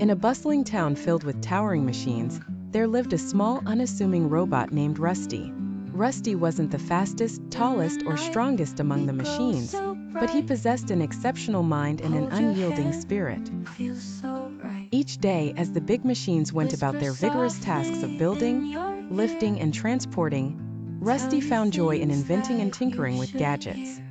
In a bustling town filled with towering machines, there lived a small, unassuming robot named Rusty. Rusty wasn't the fastest, tallest, or strongest among the machines, but he possessed an exceptional mind and an unyielding spirit. Each day, as the big machines went about their vigorous tasks of building, lifting, and transporting, Rusty found joy in inventing and tinkering with gadgets.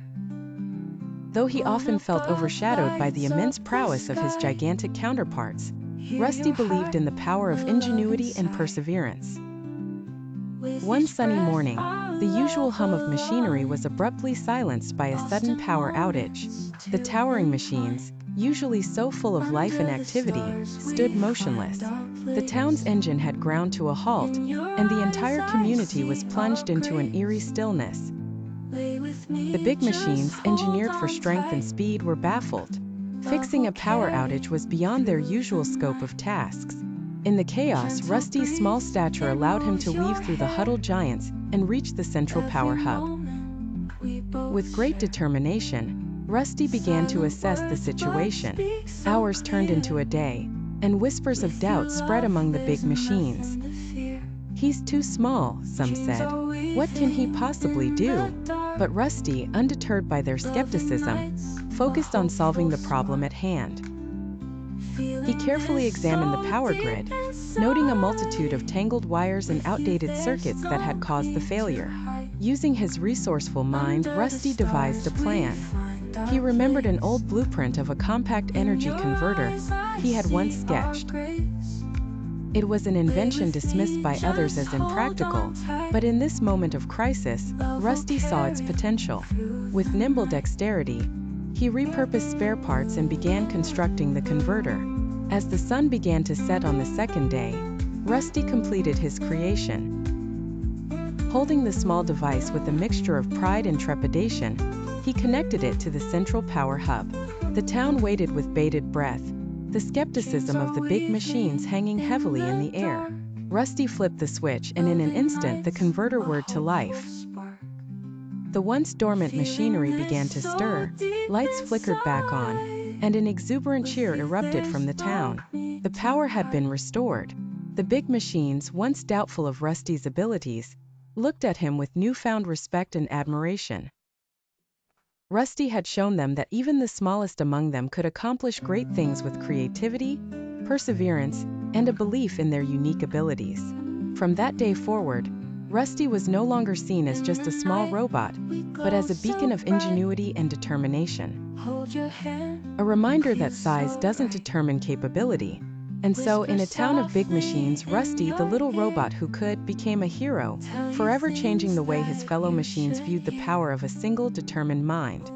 Though he often felt overshadowed by the immense prowess of his gigantic counterparts, Rusty believed in the power of ingenuity and perseverance. One sunny morning, the usual hum of machinery was abruptly silenced by a sudden power outage. The towering machines, usually so full of life and activity, stood motionless. The town's engine had ground to a halt, and the entire community was plunged into an eerie stillness. The big machines, engineered for strength and speed, were baffled. Fixing a power outage was beyond their usual scope of tasks. In the chaos, Rusty's small stature allowed him to weave through the huddled giants and reach the central power hub. With great determination, Rusty began to assess the situation. Hours turned into a day, and whispers of doubt spread among the big machines. "He's too small," some said. "What can he possibly do?" But Rusty, undeterred by their skepticism, focused on solving the problem at hand. He carefully examined the power grid, noting a multitude of tangled wires and outdated circuits that had caused the failure. Using his resourceful mind, Rusty devised a plan. He remembered an old blueprint of a compact energy converter he had once sketched. It was an invention dismissed by others as impractical, but in this moment of crisis, Rusty saw its potential. With nimble dexterity, he repurposed spare parts and began constructing the converter. As the sun began to set on the second day, Rusty completed his creation. Holding the small device with a mixture of pride and trepidation, he connected it to the central power hub. The town waited with bated breath, the skepticism of the big machines hanging heavily in the air. Rusty flipped the switch, and in an instant the converter whirred to life. The once dormant machinery began to stir, lights flickered back on, and an exuberant cheer erupted from the town. The power had been restored. The big machines, once doubtful of Rusty's abilities, looked at him with newfound respect and admiration. Rusty had shown them that even the smallest among them could accomplish great things with creativity, perseverance, and a belief in their unique abilities. From that day forward, Rusty was no longer seen as just a small robot, but as a beacon of ingenuity and determination. A reminder that size doesn't determine capability. And so, in a town of big machines, Rusty, the little robot who could, became a hero, forever changing the way his fellow machines viewed the power of a single determined mind.